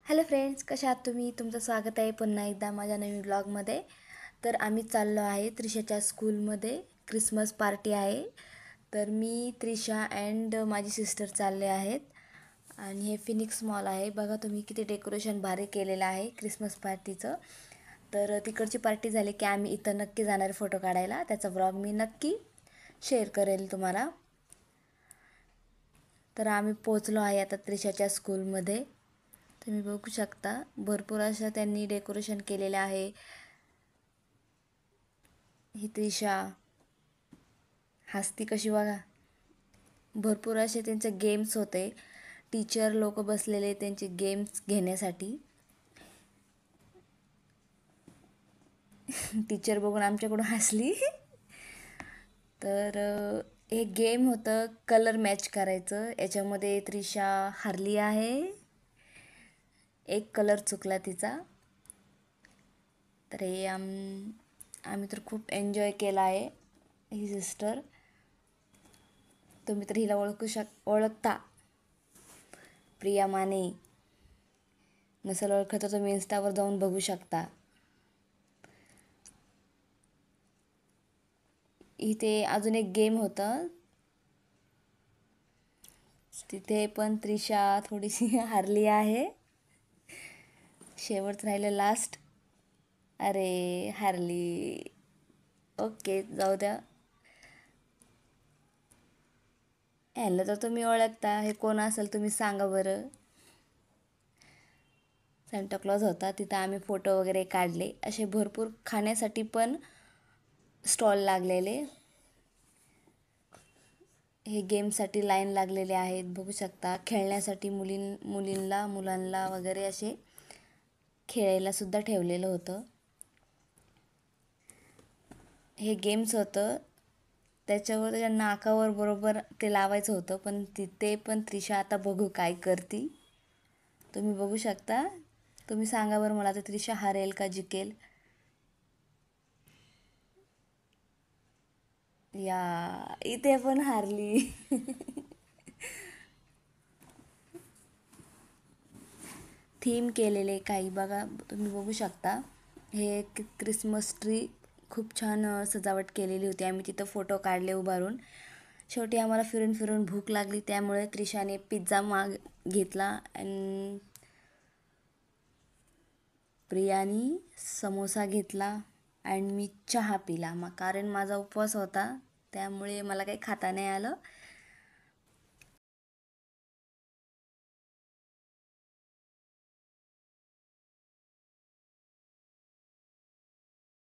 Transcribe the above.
Hello friends, कशा आहात तुम्ही? तुमचं स्वागत आहे पुन्हा एकदा माझ्या नवीन ब्लॉगमध्ये. तर आम्ही चाललो आहे त्रिशाच्या स्कूलमध्ये. क्रिसमस पार्टी आहे. तर मी, त्रिशा अँड माझी सिस्टर चालले आहेत. आणि हे फिनिक्स मॉल आहे. बघा तुम्ही किती डेकोरेशन भारी केलेलं आहे क्रिसमस पार्टीचं. तर तिकडची पार्टी झाली की आम्ही इथं नक्की जाणार फोटो काढायला. त्याचा ब्लॉग मी नक्की शेअर करेल तुम्हाला. तर आम्ही पोचलो आहे आता त्रिशाच्या स्कूलमध्ये. तुम्ही बघू शकता भरपूर अशा त्यांनी डेकोरेशन केलेलं आहे. ही त्रिशा हसती कशी बघा. भरपूर असे त्यांचे गेम्स होते. टीचर लोक बसलेले त्यांचे गेम्स घेण्यासाठी. टीचर बघून आमच्याकडून हसली. तर एक गेम होतं कलर मॅच करायचं. याच्यामध्ये त्रिशा हरली आहे. एक कलर चुकला तिचा. तर हे आम्ही तर खूप एन्जॉय केला आहे. ही सिस्टर, तुम्ही तर हिला ओळखता, प्रिया माने. नसेल ओळखत तर तुम्ही इन्स्टावर जाऊन बघू शकता. इथे अजून एक गेम होतं, तिथे पण त्रिशा थोडीशी हारली आहे. शेवट राहिलं लास्ट. अरे हारली. ओके, जाऊ द्या. ह्याला तर तुम्ही ओळखता. हे कोण असेल तुम्ही सांगा बरं. सांताक्लॉज होता. तिथं आम्ही फोटो वगैरे काढले. असे भरपूर खाण्यासाठी पण स्टॉल लागलेले. हे गेमसाठी लाईन लागलेले आहेत बघू शकता. खेळण्यासाठी मुलांना वगैरे असे खेळायला सुद्धा ठेवलेलं होतं. हे गेम्स होतं, त्याच्यावर त्याच्या नाकावर बरोबर ते लावायचं होतं. पण तिथे पण त्रिशा आता बघू काय करती. तुम्ही बघू शकता. तुम्ही सांगा बरं मला, तर त्रिशा हारेल का जिंकेल? या इथे पण हारली. थीम केलेले काही बघा, तुम्ही बघू शकता. हे क्रिसमस ट्री खूप छान सजावट केलेली होती. आम्ही तिथं फोटो काढले उभारून. शेवटी आम्हाला फिरून फिरून भूक लागली, त्यामुळे त्रिशाने पिझ्झा घेतला आणि प्रियानी समोसा घेतला आणि मी चहा पिला. कारण माझा उपवास होता, त्यामुळे मला काही खाता नाही आलं.